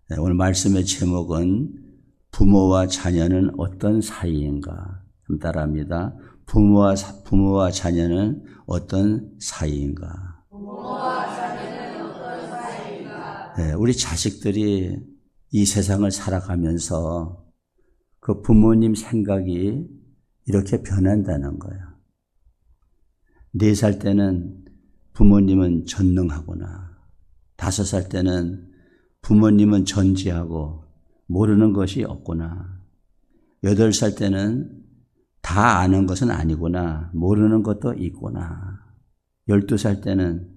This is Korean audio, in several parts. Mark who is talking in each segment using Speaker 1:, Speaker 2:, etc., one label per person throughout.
Speaker 1: 네, 오늘 말씀의 제목은 부모와 자녀는 어떤 사이인가? 좀 따라합니다. 부모와 자녀는 어떤 사이인가?
Speaker 2: 부모와 자녀는 어떤 사이인가?
Speaker 1: 네, 우리 자식들이 이 세상을 살아가면서 그 부모님 생각이 이렇게 변한다는 거예요. 4살 때는 부모님은 전능하구나. 5살 때는 부모님은 전지하고 모르는 것이 없구나. 8살 때는 다 아는 것은 아니구나. 모르는 것도 있구나. 12살 때는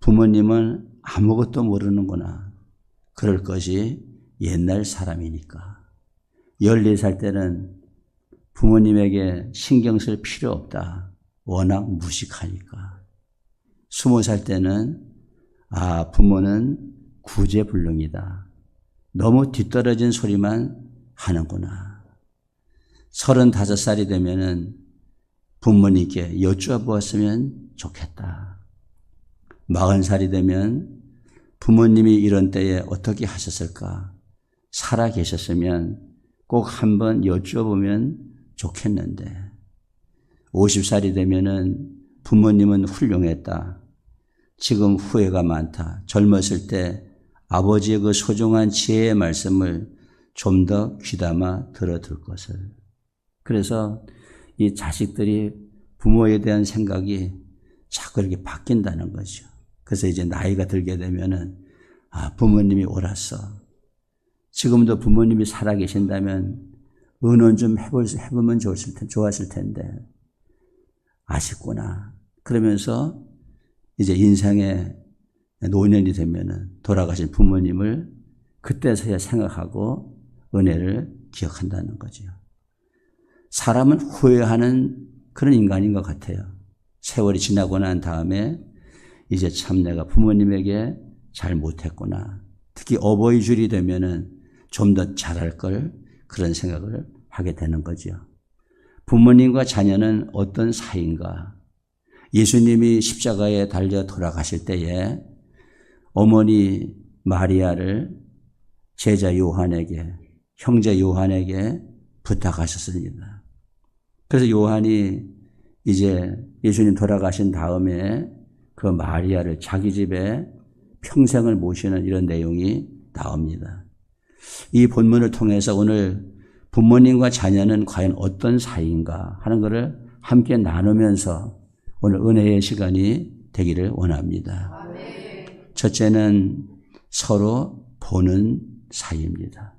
Speaker 1: 부모님은 아무것도 모르는구나. 그럴 것이 옛날 사람이니까. 14살 때는 부모님에게 신경 쓸 필요 없다. 워낙 무식하니까. 20살 때는 부모는 구제불능이다. 너무 뒤떨어진 소리만 하는구나. 35살이 되면은 부모님께 여쭈어보았으면 좋겠다. 40살이 되면 부모님이 이런 때에 어떻게 하셨을까? 살아 계셨으면 꼭 한번 여쭈어보면 좋겠는데. 50살이 되면은 부모님은 훌륭했다. 지금 후회가 많다. 젊었을 때 아버지의 그 소중한 지혜의 말씀을 좀 더 귀담아 들어둘 것을. 그래서 이 자식들이 부모에 대한 생각이 자꾸 이렇게 바뀐다는 거죠. 그래서 이제 나이가 들게 되면은 부모님이 옳았어. 지금도 부모님이 살아계신다면 의논 좀 해보면 좋았을 텐데 아쉽구나. 그러면서 이제 인생의 노년이 되면은 돌아가신 부모님을 그때서야 생각하고 은혜를 기억한다는 거죠. 사람은 후회하는 그런 인간인 것 같아요. 세월이 지나고 난 다음에 이제 참 내가 부모님에게 잘 못했구나. 특히 어버이줄이 되면은 좀 더 잘할 걸 그런 생각을 하게 되는 거죠. 부모님과 자녀는 어떤 사이인가? 예수님이 십자가에 달려 돌아가실 때에 어머니 마리아를 제자 요한에게, 형제 요한에게 부탁하셨습니다. 그래서 요한이 이제 예수님 돌아가신 다음에 그 마리아를 자기 집에 평생을 모시는 이런 내용이 나옵니다. 이 본문을 통해서 오늘 부모님과 자녀는 과연 어떤 사이인가 하는 것을 함께 나누면서 오늘 은혜의 시간이 되기를 원합니다. 첫째는 서로 보는 사이입니다.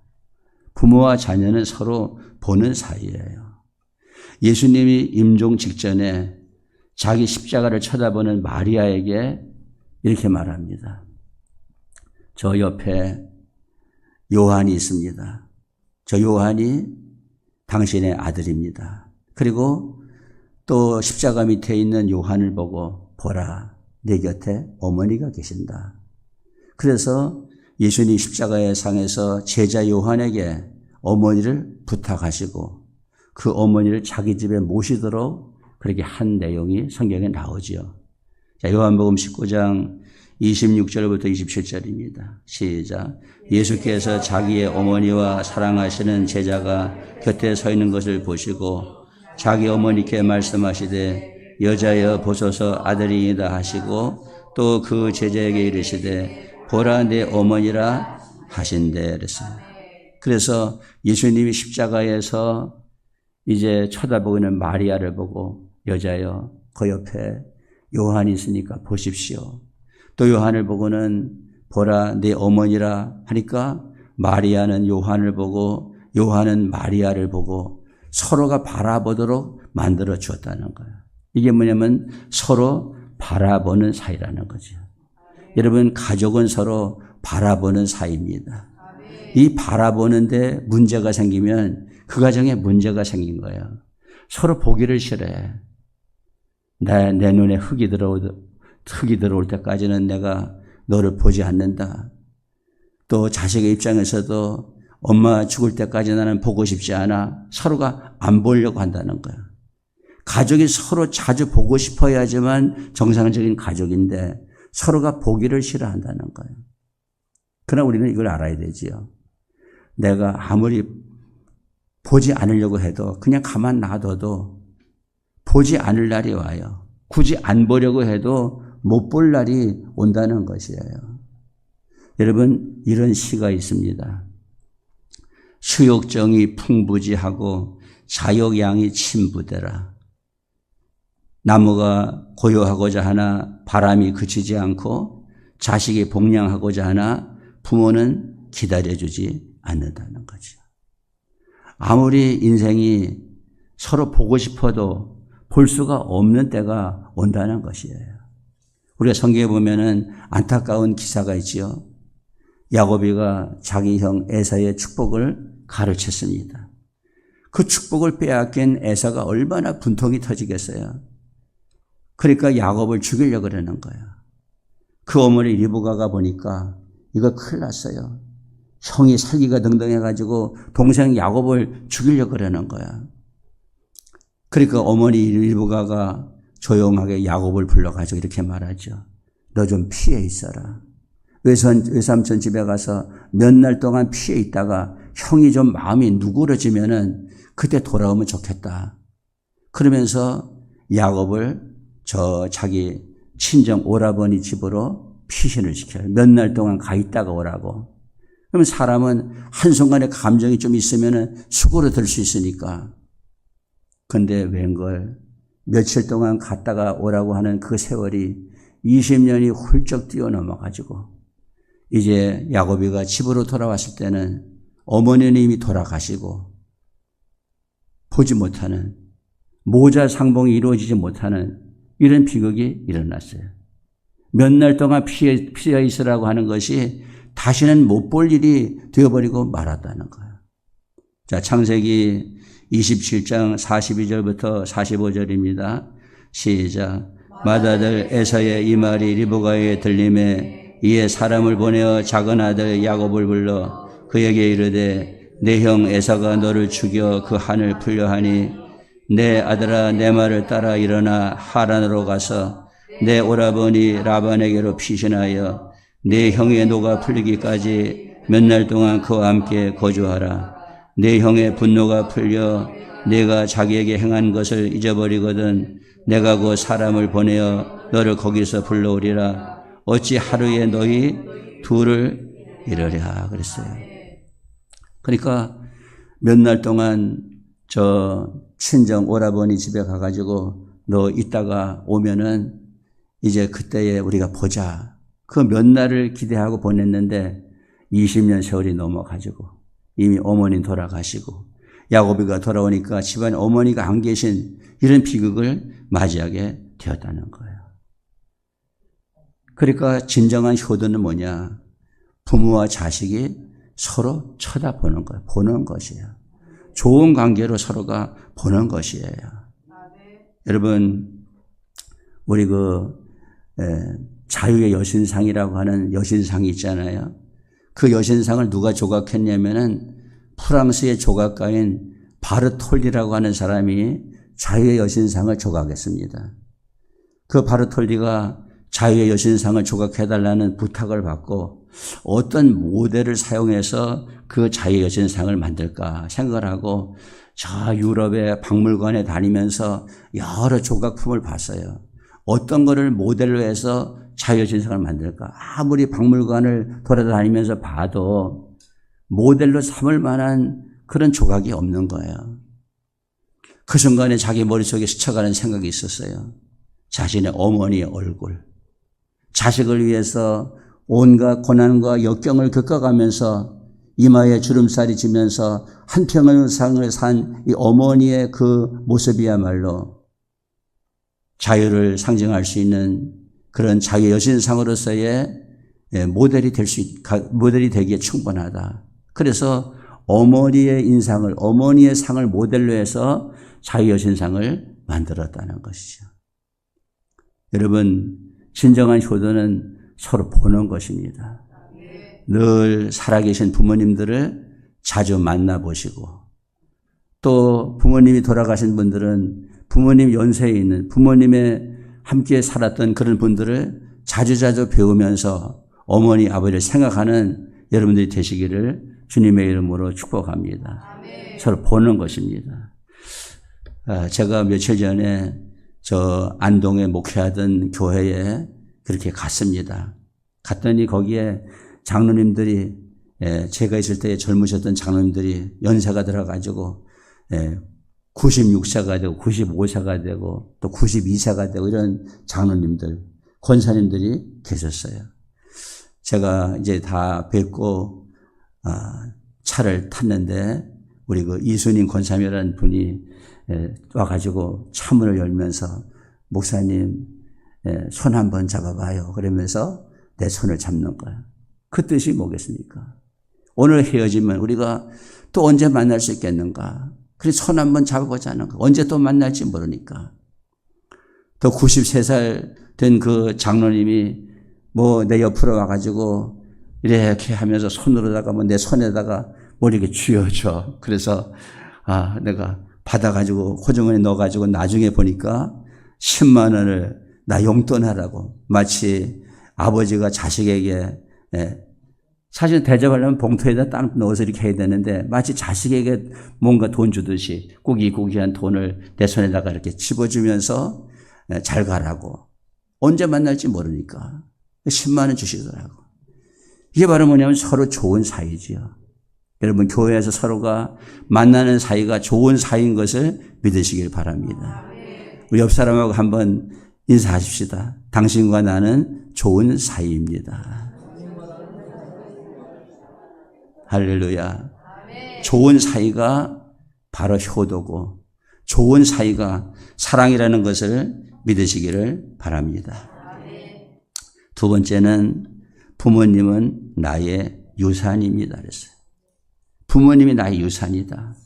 Speaker 1: 부모와 자녀는 서로 보는 사이예요. 예수님이 임종 직전에 자기 십자가를 쳐다보는 마리아에게 이렇게 말합니다. 저 옆에 요한이 있습니다. 저 요한이 당신의 아들입니다. 그리고 또 십자가 밑에 있는 요한을 보고 보라, 내 곁에 어머니가 계신다. 그래서 예수님 십자가의 상에서 제자 요한에게 어머니를 부탁하시고 그 어머니를 자기 집에 모시도록 그렇게 한 내용이 성경에 나오죠. 자, 요한복음 19장 26절부터 27절입니다. 시작. 예수께서 자기의 어머니와 사랑하시는 제자가 곁에 서 있는 것을 보시고 자기 어머니께 말씀하시되 여자여 보소서 아들이이다 하시고 또 그 제자에게 이르시되 보라 내 어머니라 하신대 그랬어요. 그래서 예수님이 십자가에서 이제 쳐다보고 있는 마리아를 보고 여자여 그 옆에 요한이 있으니까 보십시오. 또 요한을 보고는 보라 내 어머니라 하니까 마리아는 요한을 보고 요한은 마리아를 보고 서로가 바라보도록 만들어 주었다는 거예요. 이게 뭐냐면 서로 바라보는 사이라는 거죠. 여러분 가족은 서로 바라보는 사이입니다. 이 바라보는데 문제가 생기면 그 가정에 문제가 생긴 거예요. 서로 보기를 싫어해. 내 눈에 흙이 들어올 때까지는 내가 너를 보지 않는다. 또 자식의 입장에서도 엄마 죽을 때까지 나는 보고 싶지 않아. 서로가 안 보려고 한다는 거야. 가족이 서로 자주 보고 싶어야지만 정상적인 가족인데 서로가 보기를 싫어한다는 거예요. 그러나 우리는 이걸 알아야 되지요. 내가 아무리 보지 않으려고 해도 그냥 가만 놔둬도 보지 않을 날이 와요. 굳이 안 보려고 해도 못 볼 날이 온다는 것이에요. 여러분, 이런 시가 있습니다. 수욕정이 풍부지하고 자욕양이 침부되라. 나무가 고요하고자 하나 바람이 그치지 않고 자식이 복량하고자 하나 부모는 기다려주지 않는다는 거죠. 아무리 인생이 서로 보고 싶어도 볼 수가 없는 때가 온다는 것이에요. 우리가 성경에 보면은 안타까운 기사가 있지요. 야곱이가 자기 형 에사의 축복을 가르쳤습니다. 그 축복을 빼앗긴 에사가 얼마나 분통이 터지겠어요. 그러니까 야곱을 죽이려고 그러는 거예요. 그 어머니 리브가가 보니까 이거 큰일 났어요. 형이 살기가 등등해가지고 동생 야곱을 죽이려고 그러는 거야. 그러니까 어머니 리브가가 조용하게 야곱을 불러가지고 이렇게 말하죠. 너 좀 피해 있어라. 외삼촌 집에 가서 몇 날 동안 피해 있다가 형이 좀 마음이 누그러지면은 그때 돌아오면 좋겠다. 그러면서 야곱을 저 자기 친정 오라버니 집으로 피신을 시켜요. 몇 날 동안 가 있다가 오라고. 그러면 사람은 한순간에 감정이 좀 있으면은 수고로 들 수 있으니까. 근데 웬걸 며칠 동안 갔다가 오라고 하는 그 세월이 20년이 훌쩍 뛰어넘어가지고 이제 야곱이가 집으로 돌아왔을 때는 어머니는 이미 돌아가시고 보지 못하는 모자 상봉이 이루어지지 못하는 이런 비극이 일어났어요. 몇 날 동안 피해 있으라고 하는 것이 다시는 못 볼 일이 되어버리고 말았다는 거예요. 자, 창세기 27장 42절부터 45절입니다. 시작. 맏아들 에사의 이 말이 리브가에 들림에 이에 사람을 보내어 작은 아들 야곱을 불러 그에게 이르되 내 형 에사가 너를 죽여 그 한을 풀려하니 내 아들아 내 말을 따라 일어나 하란으로 가서 내 오라버니 라반에게로 피신하여 내 형의 노가 풀리기까지 몇 날 동안 그와 함께 거주하라. 내 형의 분노가 풀려 내가 자기에게 행한 것을 잊어버리거든 내가 그 사람을 보내어 너를 거기서 불러오리라. 어찌 하루에 너희 둘을 이르랴 그랬어요. 그러니까 몇 날 동안 저 친정 오라버니 집에 가가지고 너 이따가 오면은 이제 그때에 우리가 보자. 그 몇 날을 기대하고 보냈는데 20년 세월이 넘어가지고 이미 어머니 돌아가시고 야곱이가 돌아오니까 집안에 어머니가 안 계신 이런 비극을 맞이하게 되었다는 거예요. 그러니까 진정한 효도는 뭐냐? 부모와 자식이 서로 쳐다보는 거예요. 보는 것이에요. 좋은 관계로 서로가 보는 것이에요. 여러분, 우리 자유의 여신상이라고 하는 여신상이 있잖아요. 그 여신상을 누가 조각했냐면은 프랑스의 조각가인 바르톨디라고 하는 사람이 자유의 여신상을 조각했습니다. 그 바르톨디가 자유의 여신상을 조각해달라는 부탁을 받고 어떤 모델을 사용해서 그 자유의 여신상을 만들까 생각을 하고 저 유럽의 박물관에 다니면서 여러 조각품을 봤어요. 어떤 거를 모델로 해서 자유의 여신상을 만들까? 아무리 박물관을 돌아다니면서 봐도 모델로 삼을 만한 그런 조각이 없는 거예요. 그 순간에 자기 머릿속에 스쳐가는 생각이 있었어요. 자신의 어머니의 얼굴. 자식을 위해서 온갖 고난과 역경을 겪어가면서 이마에 주름살이 지면서 한평을 상을 산 이 어머니의 그 모습이야말로 자유를 상징할 수 있는 그런 자유의 여신상으로서의 모델이 되기에 충분하다. 그래서 어머니의 인상을, 어머니의 상을 모델로 해서 자유의 여신상을 만들었다는 것이죠. 여러분, 진정한 효도는 서로 보는 것입니다. 늘 살아계신 부모님들을 자주 만나보시고 또 부모님이 돌아가신 분들은 부모님 연세에 있는 부모님의 함께 살았던 그런 분들을 자주자주 배우면서 어머니, 아버지를 생각하는 여러분들이 되시기를 주님의 이름으로 축복합니다. 서로 보는 것입니다. 제가 며칠 전에 저 안동에 목회하던 교회에 그렇게 갔습니다. 갔더니 거기에 장로님들이 제가 있을 때 젊으셨던 장로님들이 연세가 들어가지고 96세가 되고 95세가 되고 또 92세가 되고 이런 장로님들, 권사님들이 계셨어요. 제가 이제 다 뵙고 차를 탔는데 우리 그 이순인 권사님이라는 분이 와가지고 차문을 열면서 목사님 손 한번 잡아봐요. 그러면서 내 손을 잡는 거야. 그 뜻이 뭐겠습니까? 오늘 헤어지면 우리가 또 언제 만날 수 있겠는가? 그래서 손 한번 잡아보자 하는 거. 언제 또 만날지 모르니까. 또 93살 된 그 장로님이 뭐 내 옆으로 와가지고 이렇게 하면서 손으로다가 뭐 내 손에다가 뭐 이렇게 쥐어줘. 그래서 내가 받아가지고 호주머니에 넣어가지고 나중에 보니까 10만 원을 나 용돈하라고 마치 아버지가 자식에게 사실 대접하려면 봉투에다 딱 넣어서 이렇게 해야 되는데 마치 자식에게 뭔가 돈 주듯이 고기한 돈을 내 손에다가 이렇게 집어주면서 잘 가라고. 언제 만날지 모르니까 10만 원 주시더라고. 이게 바로 뭐냐면 서로 좋은 사이지요. 여러분 교회에서 서로가 만나는 사이가 좋은 사이인 것을 믿으시길 바랍니다. 우리 옆 사람하고 한번 인사하십시다. 당신과 나는 좋은 사이입니다. 할렐루야. 좋은 사이가 바로 효도고 좋은 사이가 사랑이라는 것을 믿으시기를 바랍니다. 두 번째는 부모님은 나의 유산입니다. 그랬어요. 부모님이 나의 유산이다.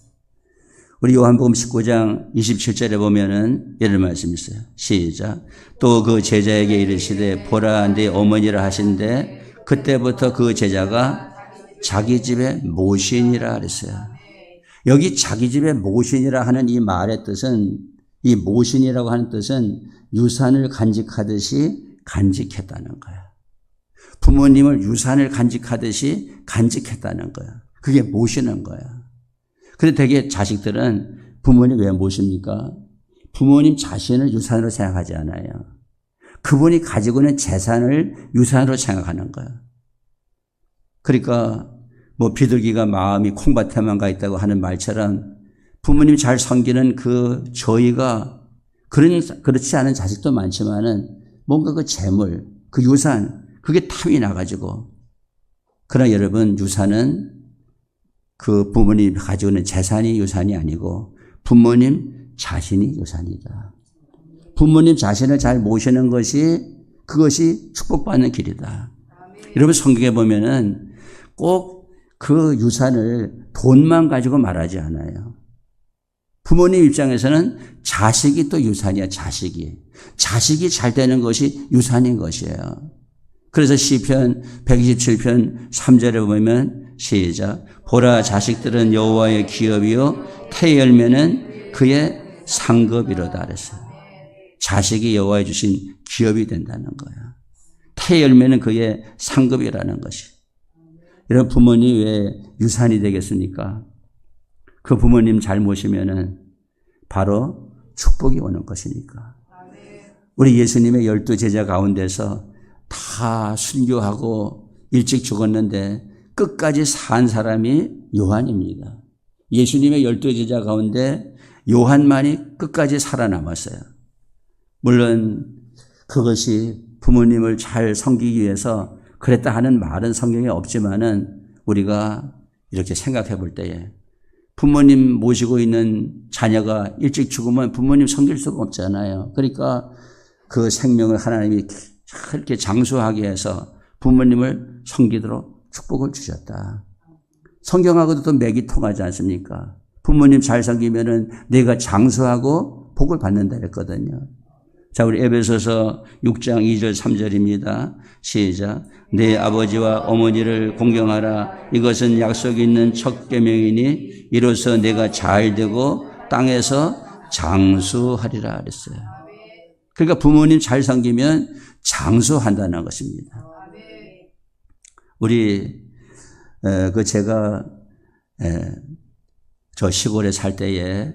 Speaker 1: 우리 요한복음 19장 27절에 보면은 이런 말씀이 있어요. 시작. 또 그 제자에게 이르시되 보라 네 어머니라 하신대 그때부터 그 제자가 자기 집에 모신이라 그랬어요. 여기 자기 집에 모신이라 하는 이 말의 뜻은 이 모신이라고 하는 뜻은 유산을 간직하듯이 간직했다는 거야. 부모님을 유산을 간직하듯이 간직했다는 거야. 그게 모시는 거야. 근데 되게 자식들은 부모님 왜 모십니까? 부모님 자신을 유산으로 생각하지 않아요. 그분이 가지고 있는 재산을 유산으로 생각하는 거야. 그러니까 뭐 비둘기가 마음이 콩밭에만 가 있다고 하는 말처럼 부모님 잘 섬기는 그 저희가 그렇지 않은 자식도 많지만은 뭔가 그 재물, 그 유산, 그게 탐이 나가지고. 그러나 여러분 유산은 그 부모님이 가지고 있는 재산이 유산이 아니고 부모님 자신이 유산이다. 부모님 자신을 잘 모시는 그것이 축복받는 길이다. 여러분 성경에 보면은 꼭 그 유산을 돈만 가지고 말하지 않아요. 부모님 입장에서는 자식이 또 유산이야. 자식이 잘 되는 것이 유산인 것이에요. 그래서 시편 127편 3절에 보면 시작. 보라 자식들은 여호와의 기업이요 태 열매는 그의 상급이로다 그랬어요. 자식이 여호와의 주신 기업이 된다는 거야. 태 열매는 그의 상급이라는 것이. 이런 부모님 왜 유산이 되겠습니까? 그 부모님 잘 모시면은 바로 축복이 오는 것이니까. 우리 예수님의 12제자 가운데서 다 순교하고 일찍 죽었는데 끝까지 산 사람이 요한입니다. 예수님의 12제자 가운데 요한만이 끝까지 살아남았어요. 물론 그것이 부모님을 잘 섬기기 위해서 그랬다 하는 말은 성경에 없지만은 우리가 이렇게 생각해 볼 때에 부모님 모시고 있는 자녀가 일찍 죽으면 부모님 섬길 수가 없잖아요. 그러니까 그 생명을 하나님이 이렇게 장수하게 해서 부모님을 섬기도록 축복을 주셨다. 성경하고도 또 맥이 통하지 않습니까? 부모님 잘 섬기면은 내가 장수하고 복을 받는다 했거든요. 자, 우리 에베소서 6장 2절 3절입니다. 시작. 내 아버지와 어머니를 공경하라. 이것은 약속이 있는 첫 계명이니 이로써 내가 잘 되고 땅에서 장수하리라 그랬어요. 그러니까 부모님 잘 섬기면 장수한다는 것입니다. 우리 제가 저 시골에 살 때에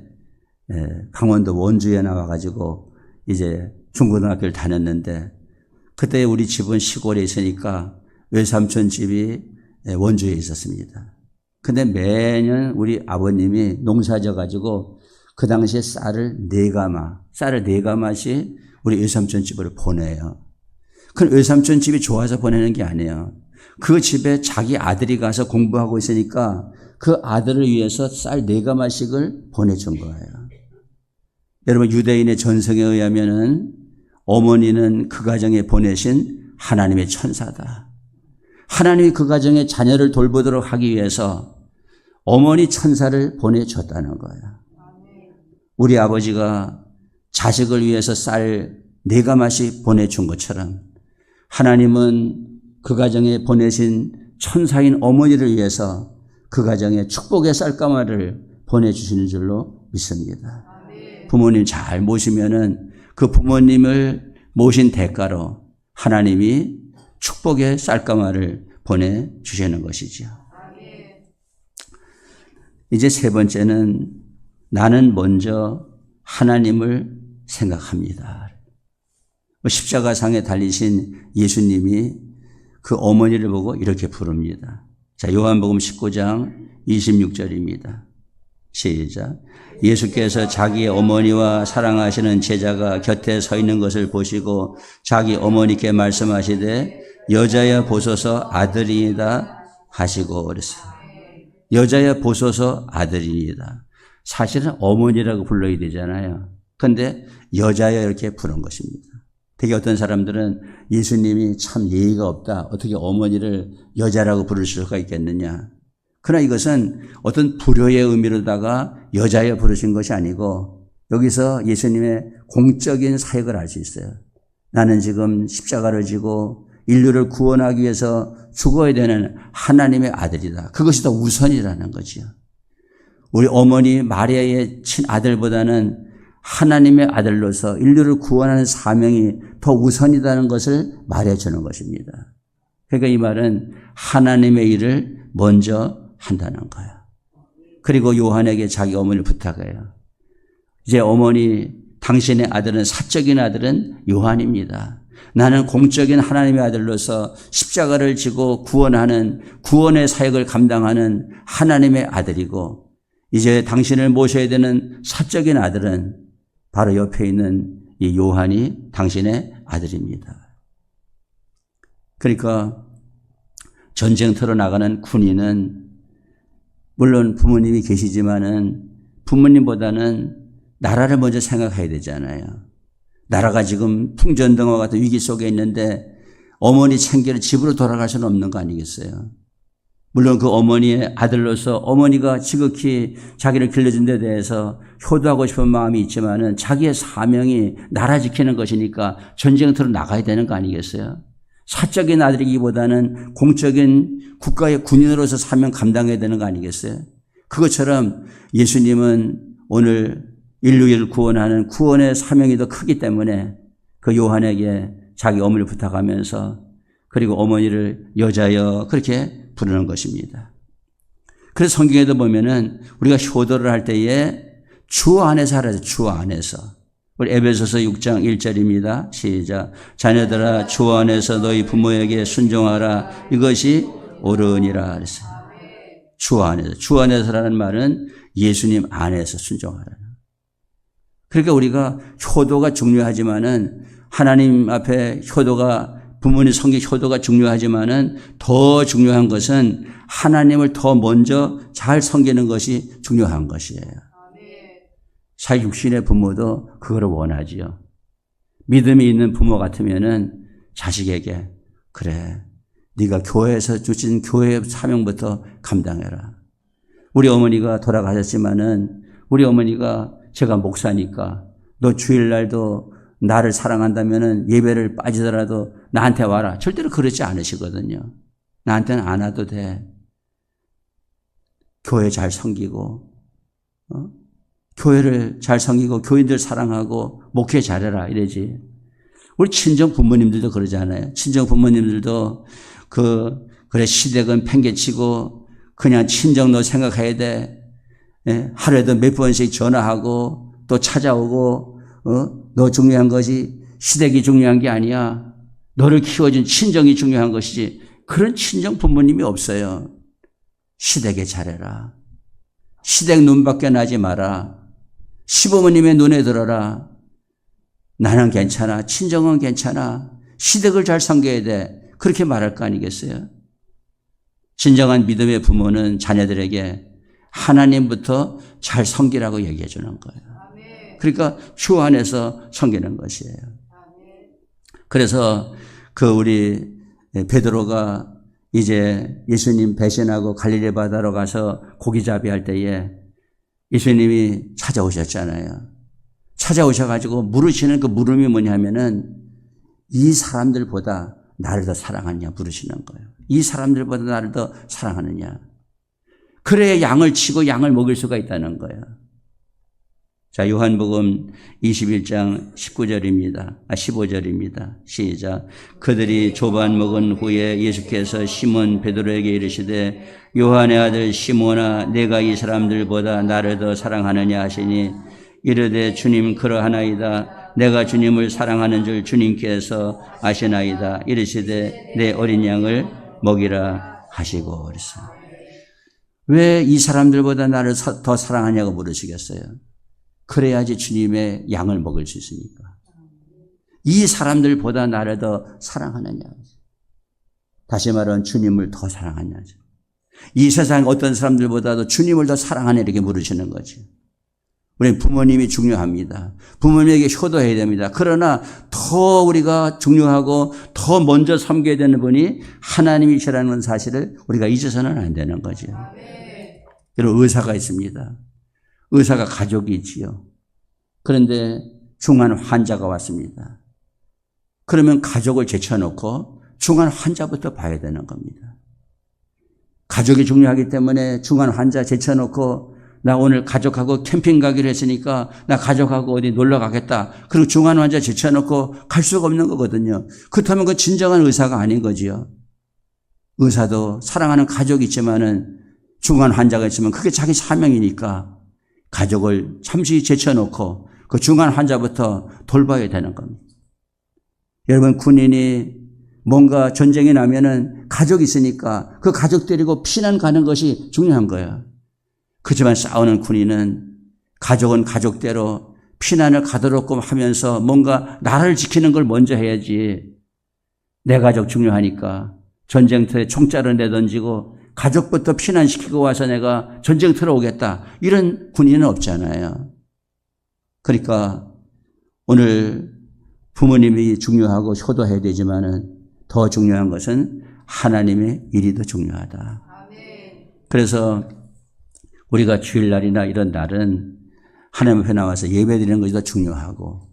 Speaker 1: 강원도 원주에 나와가지고 이제 중고등학교를 다녔는데, 그때 우리 집은 시골에 있으니까 외삼촌 집이 원주에 있었습니다. 근데 매년 우리 아버님이 농사져 가지고 그 당시에 쌀을 4가마씩 우리 외삼촌 집으로 보내요. 그 외삼촌 집이 좋아서 보내는 게 아니에요. 그 집에 자기 아들이 가서 공부하고 있으니까 그 아들을 위해서 쌀 4가마씩을 보내준 거예요. 여러분, 유대인의 전성에 의하면은 어머니는 그 가정에 보내신 하나님의 천사다. 하나님이 그 가정의 자녀를 돌보도록 하기 위해서 어머니 천사를 보내줬다는 거예요. 우리 아버지가 자식을 위해서 쌀 4가마씩 보내준 것처럼 하나님은 그 가정에 보내신 천사인 어머니를 위해서 그 가정에 축복의 쌀가마를 보내주시는 줄로 믿습니다. 부모님 잘 모시면은 그 부모님을 모신 대가로 하나님이 축복의 쌀가마를 보내주시는 것이죠. 이제 3번째는 나는 먼저 하나님을 생각합니다. 십자가상에 달리신 예수님이 그 어머니를 보고 이렇게 부릅니다. 자, 요한복음 19장 26절입니다. 시작. 예수께서 자기의 어머니와 사랑하시는 제자가 곁에 서 있는 것을 보시고 자기 어머니께 말씀하시되 여자여 보소서 아들이다 하시고 그랬어요. 여자여 보소서 아들이다. 사실은 어머니라고 불러야 되잖아요. 그런데 여자여 이렇게 부른 것입니다. 되게 어떤 사람들은 예수님이 참 예의가 없다, 어떻게 어머니를 여자라고 부를 수가 있겠느냐. 그러나 이것은 어떤 불효의 의미로다가 여자여 부르신 것이 아니고 여기서 예수님의 공적인 사역을 알 수 있어요. 나는 지금 십자가를 지고 인류를 구원하기 위해서 죽어야 되는 하나님의 아들이다. 그것이 더 우선이라는 거죠. 우리 어머니 마리아의 친아들보다는 하나님의 아들로서 인류를 구원하는 사명이 더 우선이라는 것을 말해주는 것입니다. 그러니까 이 말은 하나님의 일을 먼저 한다는 거예요. 그리고 요한에게 자기 어머니를 부탁해요. 이제 어머니, 당신의 아들은, 사적인 아들은 요한입니다. 나는 공적인 하나님의 아들로서 십자가를 지고 구원하는, 구원의 사역을 감당하는 하나님의 아들이고, 이제 당신을 모셔야 되는 사적인 아들은 바로 옆에 있는 이 요한이 당신의 아들입니다. 그러니까 전쟁터로 나가는 군인은 물론 부모님이 계시지만은 부모님보다는 나라를 먼저 생각해야 되잖아요. 나라가 지금 풍전등화 같은 위기 속에 있는데 어머니 챙기러 집으로 돌아갈 수는 없는 거 아니겠어요? 물론 그 어머니의 아들로서 어머니가 지극히 자기를 길러준 데 대해서 효도하고 싶은 마음이 있지만은 자기의 사명이 나라 지키는 것이니까 전쟁터로 나가야 되는 거 아니겠어요? 사적인 아들이기보다는 공적인 국가의 군인으로서 사명 감당해야 되는 거 아니겠어요? 그것처럼 예수님은 오늘 인류를 구원하는 구원의 사명이 더 크기 때문에 그 요한에게 자기 어머니를 부탁하면서 그리고 어머니를 여자여 그렇게 부르는 것입니다. 그래서 성경에도 보면은 우리가 효도를 할 때에 주 안에서 하라죠. 주 안에서. 우리 에베소서 6장 1절입니다. 시작. 자녀들아 주 안에서 너희 부모에게 순종하라. 이것이 옳으니라 그랬어요. 주 안에서. 주 안에서라는 말은 예수님 안에서 순종하라. 그러니까 우리가 효도가 중요하지만은 하나님 앞에 효도가 부모님 섬기 효도가 중요하지만은 더 중요한 것은 하나님을 더 먼저 잘 섬기는 것이 중요한 것이에요. 사실 육신의 부모도 그걸 원하지요. 믿음이 있는 부모 같으면은 자식에게 그래, 네가 교회에서 주신 교회의 사명부터 감당해라. 우리 어머니가 돌아가셨지만은 우리 어머니가 제가 목사니까 너 주일날도 나를 사랑한다면은 예배를 빠지더라도 나한테 와라. 절대로 그러지 않으시거든요. 나한테는 안 와도 돼. 교회 잘 섬기고, 교회를 잘 섬기고 교인들 사랑하고 목회 잘해라 이러지. 우리 친정 부모님들도 그러잖아요. 친정 부모님들도 그 그래, 시댁은 팽개치고 그냥 친정도 생각해야 돼. 하루에도 몇 번씩 전화하고 또 찾아오고, 너 중요한 거지. 시댁이 중요한 게 아니야. 너를 키워준 친정이 중요한 것이지. 그런 친정 부모님이 없어요. 시댁에 잘해라. 시댁 눈밖에 나지 마라. 시부모님의 눈에 들어라. 나는 괜찮아. 친정은 괜찮아. 시댁을 잘 섬겨야 돼. 그렇게 말할 거 아니겠어요? 진정한 믿음의 부모는 자녀들에게 하나님부터 잘 섬기라고 얘기해 주는 거예요. 그러니까 주 안에서 섬기는 것이에요. 그래서 우리 베드로가 이제 예수님 배신하고 갈릴리 바다로 가서 고기잡이 할 때에 예수님이 찾아오셨잖아요. 찾아오셔가지고 물으시는 그 물음이 뭐냐면은 이 사람들보다 나를 더 사랑하느냐 물으시는 거예요. 이 사람들보다 나를 더 사랑하느냐. 그래야 양을 치고 양을 먹일 수가 있다는 거예요. 자, 요한복음 21장 15절입니다. 시작. 그들이 조반 먹은 후에 예수께서 시몬 베드로에게 이르시되 요한의 아들 시몬아 내가 이 사람들보다 나를 더 사랑하느냐 하시니 이르되 주님 그러하나이다. 내가 주님을 사랑하는 줄 주님께서 아시나이다. 이르시되 내 어린 양을 먹이라 하시고 그랬어요. 왜 이 사람들보다 나를 더 사랑하냐고 물으시겠어요? 그래야지 주님의 양을 먹을 수 있으니까. 이 사람들보다 나를 더 사랑하느냐. 다시 말하면 주님을 더 사랑하냐. 이 세상 어떤 사람들보다도 주님을 더 사랑하냐 이렇게 물으시는 거죠. 우리 부모님이 중요합니다. 부모님에게 효도해야 됩니다. 그러나 더 우리가 중요하고 더 먼저 섬겨야 되는 분이 하나님이시라는 사실을 우리가 잊어서는 안 되는 거죠. 여러분 의사가 있습니다. 의사가 가족이 있지요. 그런데 중환 환자가 왔습니다. 그러면 가족을 제쳐놓고 중환 환자부터 봐야 되는 겁니다. 가족이 중요하기 때문에 중환 환자 제쳐놓고 나 오늘 가족하고 캠핑 가기로 했으니까 나 가족하고 어디 놀러 가겠다. 그리고 중환 환자 제쳐놓고 갈 수가 없는 거거든요. 그렇다면 그 진정한 의사가 아닌 거지요. 의사도 사랑하는 가족이 있지만은 중환 환자가 있으면 그게 자기 사명이니까 가족을 잠시 제쳐놓고 그 중환 환자부터 돌봐야 되는 겁니다. 여러분 군인이 뭔가 전쟁이 나면은 가족이 있으니까 그 가족 데리고 피난 가는 것이 중요한 거예요. 그렇지만 싸우는 군인은 가족은 가족대로 피난을 가도록 하면서 뭔가 나라를 지키는 걸 먼저 해야지. 내 가족 중요하니까 전쟁터에 총자를 내던지고 가족부터 피난시키고 와서 내가 전쟁터로 오겠다. 이런 군인은 없잖아요. 그러니까 오늘 부모님이 중요하고 효도해야 되지만은 더 중요한 것은 하나님의 일이 더 중요하다. 그래서 우리가 주일날이나 이런 날은 하나님 앞에 나와서 예배드리는 것이 더 중요하고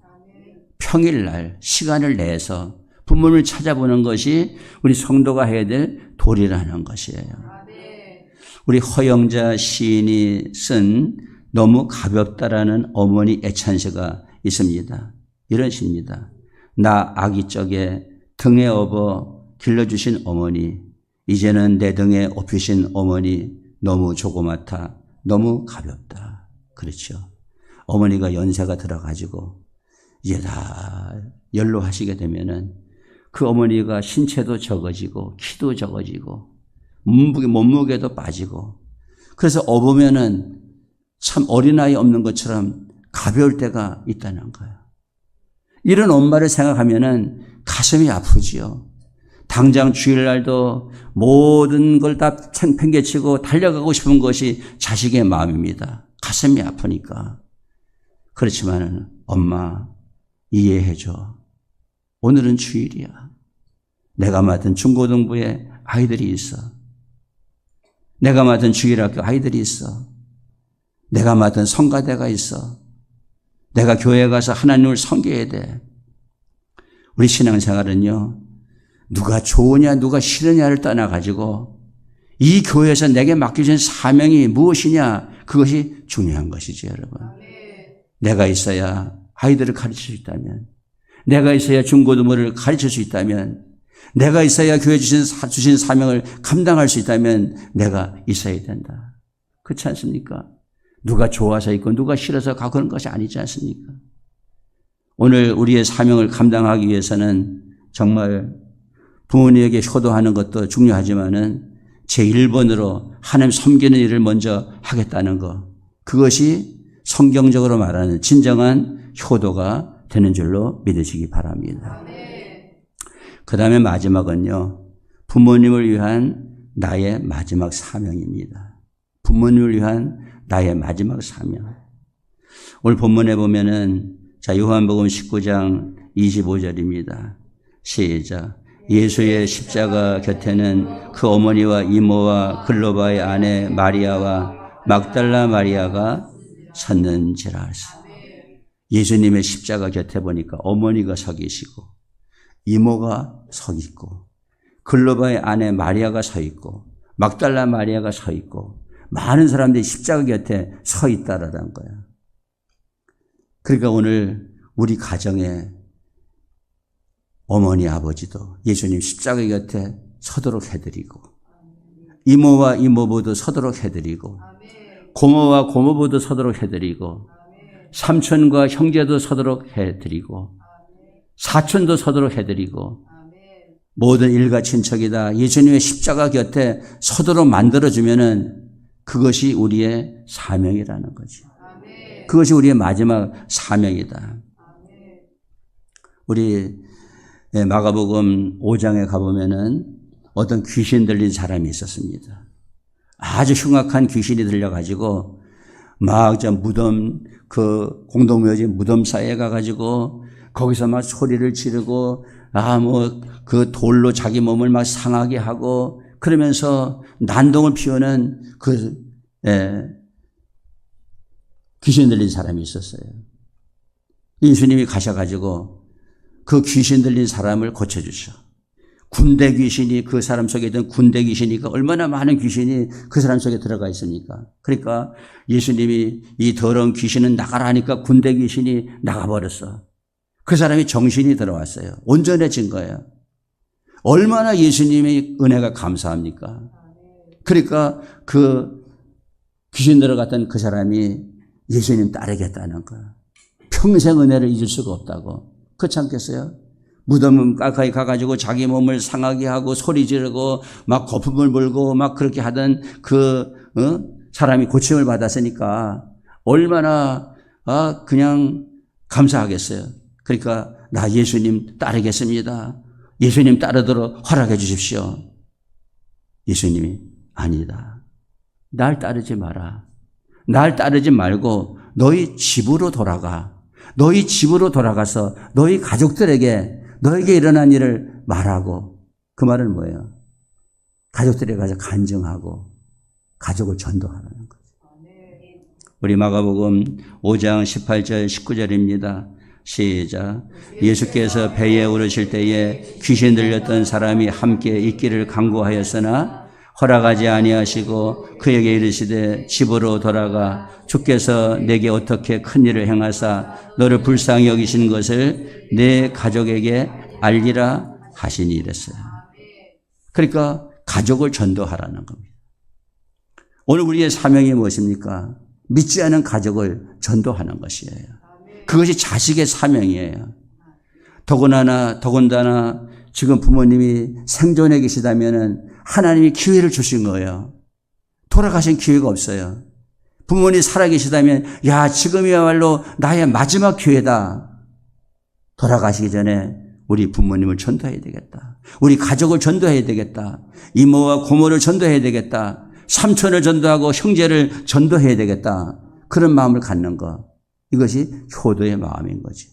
Speaker 1: 평일날 시간을 내서 부모님을 찾아보는 것이 우리 성도가 해야 될 도리라는 것이에요. 우리 허영자 시인이 쓴 너무 가볍다라는 어머니 애찬시가 있습니다. 이런 시입니다. 나 아기 적에 등에 업어 길러주신 어머니, 이제는 내 등에 업히신 어머니 너무 조그맣다. 너무 가볍다. 그렇죠. 어머니가 연세가 들어가지고 이제 다 연로하시게 되면은 그 어머니가 신체도 적어지고 키도 적어지고 몸무게도 빠지고 그래서 업으면은 참 어린아이 없는 것처럼 가벼울 때가 있다는 거예요. 이런 엄마를 생각하면은 가슴이 아프지요. 당장 주일날도 모든 걸 다 팽개치고 달려가고 싶은 것이 자식의 마음입니다. 가슴이 아프니까. 그렇지만 엄마 이해해줘. 오늘은 주일이야. 내가 맡은 중고등부에 아이들이 있어. 내가 맡은 주일학교 아이들이 있어. 내가 맡은 성가대가 있어. 내가 교회에 가서 하나님을 섬겨야 돼. 우리 신앙생활은요. 누가 좋으냐 누가 싫으냐를 떠나가지고 이 교회에서 내게 맡겨진 사명이 무엇이냐 그것이 중요한 것이죠. 여러분. 내가 있어야 아이들을 가르칠 수 있다면 내가 있어야 중고등부를 가르칠 수 있다면 내가 있어야 교회 주신 사명을 감당할 수 있다면 내가 있어야 된다. 그렇지 않습니까? 누가 좋아서 있고 누가 싫어서 가고 그런 것이 아니지 않습니까? 오늘 우리의 사명을 감당하기 위해서는 정말 부모님에게 효도하는 것도 중요하지만은 제1번으로 하나님 섬기는 일을 먼저 하겠다는 것. 그것이 성경적으로 말하는 진정한 효도가 되는 줄로 믿으시기 바랍니다. 그 다음에 마지막은요. 부모님을 위한 나의 마지막 사명입니다. 부모님을 위한 나의 마지막 사명. 오늘 본문에 보면은 자 요한복음 19장 25절입니다. 시작. 예수의 십자가 곁에는 그 어머니와 이모와 글로바의 아내 마리아와 막달라 마리아가 섰는지라 하소. 예수님의 십자가 곁에 보니까 어머니가 서 계시고 이모가 서 있고 글로바의 아내 마리아가 서 있고 막달라 마리아가 서 있고 많은 사람들이 십자가 곁에 서 있다라는 거야. 그러니까 오늘 우리 가정에 어머니 아버지도 예수님 십자가 곁에 서도록 해드리고 이모와 이모부도 서도록 해드리고 고모와 고모부도 서도록 해드리고 삼촌과 형제도 서도록 해드리고 사촌도 서도록 해드리고 모든 일가 친척이다 예수님의 십자가 곁에 서도록 만들어주면은 그것이 우리의 사명이라는 거지. 그것이 우리의 마지막 사명이다. 우리 마가복음 5장에 가보면은 어떤 귀신 들린 사람이 있었습니다. 아주 흉악한 귀신이 들려가지고 막 저 무덤 그 공동묘지 무덤 사이에 가가지고 거기서 막 소리를 지르고 뭐 그 돌로 자기 몸을 막 상하게 하고 그러면서 난동을 피우는 그 귀신 들린 사람이 있었어요. 예수님이 가셔가지고 그 귀신 들린 사람을 고쳐주셔. 군대 귀신이 그 사람 속에 있던 군대 귀신이니까 얼마나 많은 귀신이 그 사람 속에 들어가 있습니까? 그러니까 예수님이 이 더러운 귀신은 나가라 하니까 군대 귀신이 나가버렸어. 그 사람이 정신이 들어왔어요. 온전해진 거예요. 얼마나 예수님의 은혜가 감사합니까? 그러니까 그 귀신 들어갔던 그 사람이 예수님 따르겠다는 거야. 평생 은혜를 잊을 수가 없다고. 그렇지 않겠어요? 무덤 가까이 가가지고 자기 몸을 상하게 하고 소리 지르고 막 거품을 불고 막 그렇게 하던 그 사람이 고침을 받았으니까 얼마나 그냥 감사하겠어요. 그러니까 나 예수님 따르겠습니다. 예수님 따르도록 허락해 주십시오. 예수님이 아니다. 날 따르지 마라. 날 따르지 말고 너희 집으로 돌아가. 너희 집으로 돌아가서 너희 가족들에게 너에게 일어난 일을 말하고. 그 말은 뭐예요? 가족들에 가서 간증하고 가족을 전도하라는 거죠. 우리 마가복음 5장 18절 19절입니다. 시작. 예수께서 배에 오르실 때에 귀신 들렸던 사람이 함께 있기를 간구하였으나 허락하지 아니하시고 그에게 이르시되 집으로 돌아가 주께서 내게 어떻게 큰 일을 행하사 너를 불쌍히 여기신 것을 내 가족에게 알리라 하시니 이랬어요. 그러니까 가족을 전도하라는 겁니다. 오늘 우리의 사명이 무엇입니까? 믿지 않은 가족을 전도하는 것이에요. 그것이 자식의 사명이에요. 더군다나 지금 부모님이 생존해 계시다면은 하나님이 기회를 주신 거예요. 돌아가신 기회가 없어요. 부모님이 살아계시다면 야 지금이야말로 나의 마지막 기회다. 돌아가시기 전에 우리 부모님을 전도해야 되겠다. 우리 가족을 전도해야 되겠다. 이모와 고모를 전도해야 되겠다. 삼촌을 전도하고 형제를 전도해야 되겠다. 그런 마음을 갖는 것. 이것이 효도의 마음인 거지.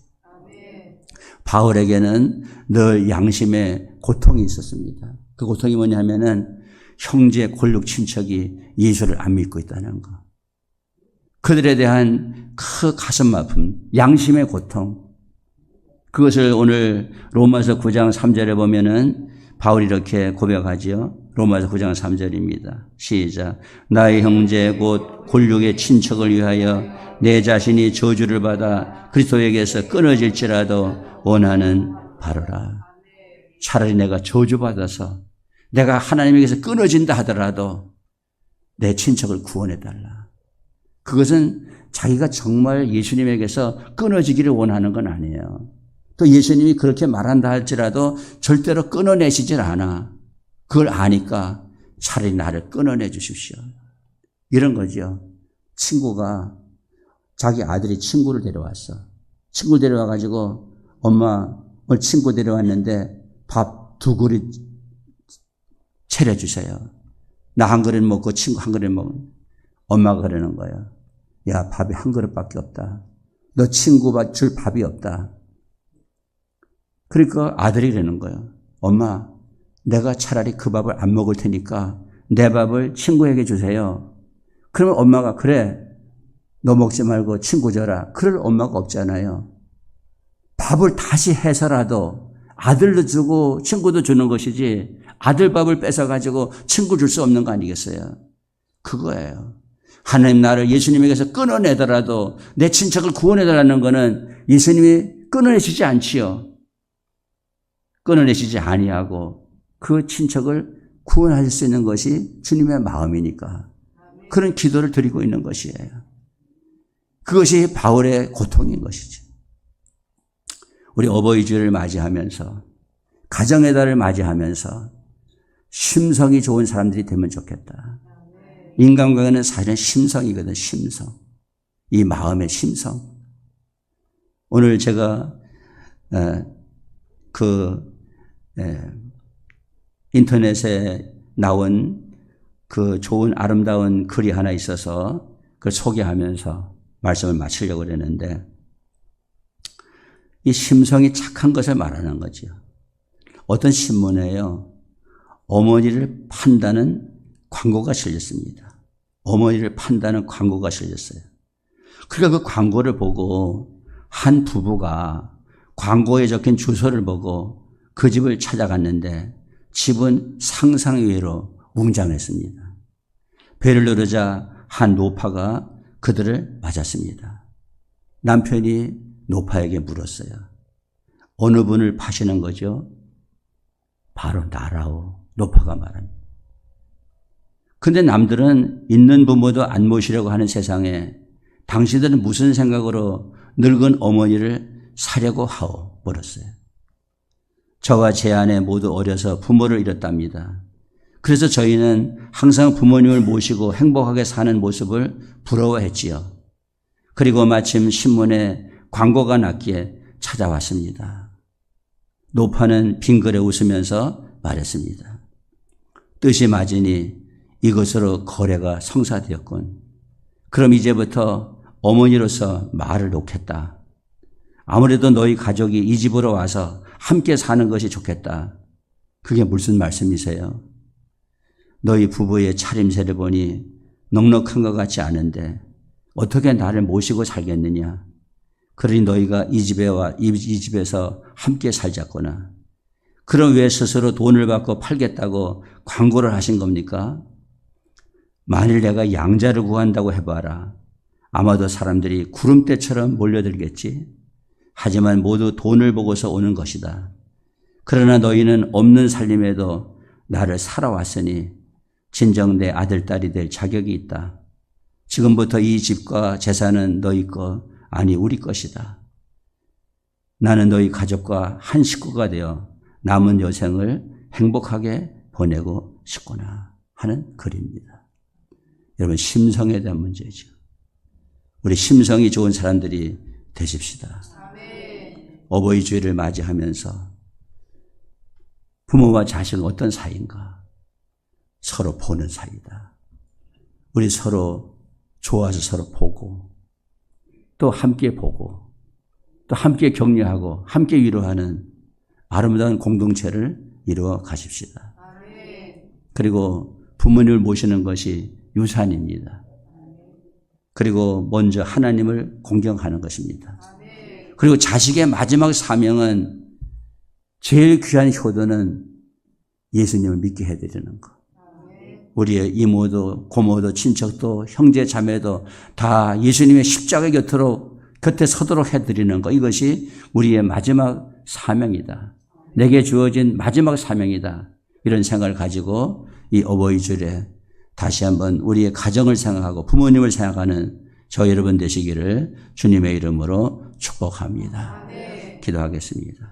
Speaker 1: 바울에게는 늘 양심의 고통이 있었습니다. 그 고통이 뭐냐면은 형제 골육 친척이 예수를 안 믿고 있다는 거. 그들에 대한 그 가슴 아픔, 양심의 고통. 그것을 오늘 로마서 9장 3절에 보면은 바울이 이렇게 고백하지요. 로마서 9장 3절입니다. 시작. 나의 형제 곧 골육의 친척을 위하여 내 자신이 저주를 받아 그리스도에게서 끊어질지라도 원하는 바로라. 차라리 내가 저주받아서 내가 하나님에게서 끊어진다 하더라도 내 친척을 구원해달라. 그것은 자기가 정말 예수님에게서 끊어지기를 원하는 건 아니에요. 또 예수님이 그렇게 말한다 할지라도 절대로 끊어내시질 않아. 그걸 아니까 차라리 나를 끊어내 주십시오. 이런 거죠. 친구가 자기 아들이 친구를 데려왔어. 친구 데려와가지고 엄마 오늘 친구 데려왔는데 밥 2그릇 차려주세요. 나 한 그릇 먹고 친구 한 그릇 먹고. 엄마가 그러는 거예요. 야, 밥이 한 그릇밖에 없다. 너 친구 줄 밥이 없다. 그러니까 아들이 그러는 거예요. 엄마, 내가 차라리 그 밥을 안 먹을 테니까 내 밥을 친구에게 주세요. 그러면 엄마가 그래, 너 먹지 말고 친구 줘라. 그럴 엄마가 없잖아요. 밥을 다시 해서라도 아들도 주고 친구도 주는 것이지 아들 밥을 뺏어가지고 친구 줄 수 없는 거 아니겠어요? 그거예요. 하나님 나를 예수님에게서 끊어내더라도 내 친척을 구원해달라는 거는 예수님이 끊어내시지 않지요. 끊어내시지 아니하고 그 친척을 구원하실 수 있는 것이 주님의 마음이니까 그런 기도를 드리고 있는 것이에요. 그것이 바울의 고통인 것이죠. 우리 어버이 주일을 맞이하면서 가정의 달을 맞이하면서 심성이 좋은 사람들이 되면 좋겠다. 인간관계는 사실은 심성이거든. 심성. 이 마음의 심성. 오늘 제가 인터넷에 나온 그 좋은 아름다운 글이 하나 있어서 그걸 소개하면서 말씀을 마치려고 그랬는데 이 심성이 착한 것을 말하는 거죠. 어떤 신문에요. 어머니를 판다는 광고가 실렸습니다. 어머니를 판다는 광고가 실렸어요. 그러니까 그 광고를 보고 한 부부가 광고에 적힌 주소를 보고 그 집을 찾아갔는데 집은 상상 외로 웅장했습니다. 배를 누르자 한 노파가 그들을 맞았습니다. 남편이 노파에게 물었어요. 어느 분을 파시는 거죠? 바로 나라오. 노파가 말합니다. 근데 남들은 있는 부모도 안 모시려고 하는 세상에 당신들은 무슨 생각으로 늙은 어머니를 사려고 하오? 물었어요. 저와 제 아내 모두 어려서 부모를 잃었답니다. 그래서 저희는 항상 부모님을 모시고 행복하게 사는 모습을 부러워했지요. 그리고 마침 신문에 광고가 났기에 찾아왔습니다. 노파는 빙그레 웃으면서 말했습니다. 뜻이 맞으니 이것으로 거래가 성사되었군. 그럼 이제부터 어머니로서 말을 놓겠다. 아무래도 너희 가족이 이 집으로 와서 함께 사는 것이 좋겠다. 그게 무슨 말씀이세요? 너희 부부의 차림새를 보니 넉넉한 것 같지 않은데 어떻게 나를 모시고 살겠느냐? 그러니 너희가 이 집에서 함께 살자꾸나. 그럼 왜 스스로 돈을 받고 팔겠다고 광고를 하신 겁니까? 만일 내가 양자를 구한다고 해봐라. 아마도 사람들이 구름대처럼 몰려들겠지. 하지만 모두 돈을 보고서 오는 것이다. 그러나 너희는 없는 살림에도 나를 살아왔으니 진정 내 아들, 딸이 될 자격이 있다. 지금부터 이 집과 재산은 너희 것, 아니 우리 것이다. 나는 너희 가족과 한 식구가 되어 남은 여생을 행복하게 보내고 싶구나 하는 글입니다. 여러분, 심성에 대한 문제죠. 우리 심성이 좋은 사람들이 되십시다. 어버이 주일을 맞이하면서 부모와 자식은 어떤 사이인가? 서로 보는 사이다. 우리 서로 좋아서 서로 보고 또 함께 보고 또 함께 격려하고 함께 위로하는 아름다운 공동체를 이루어 가십시다. 그리고 부모님을 모시는 것이 유산입니다. 그리고 먼저 하나님을 공경하는 것입니다. 그리고 자식의 마지막 사명은 제일 귀한 효도는 예수님을 믿게 해드리는 것. 우리의 이모도 고모도 친척도 형제 자매도 다 예수님의 십자가 곁에 서도록 해드리는 것. 이것이 우리의 마지막 사명이다. 내게 주어진 마지막 사명이다. 이런 생각을 가지고 이 어버이주일에 다시 한번 우리의 가정을 생각하고 부모님을 생각하는 저 여러분 되시기를 주님의 이름으로 축복합니다. 기도하겠습니다.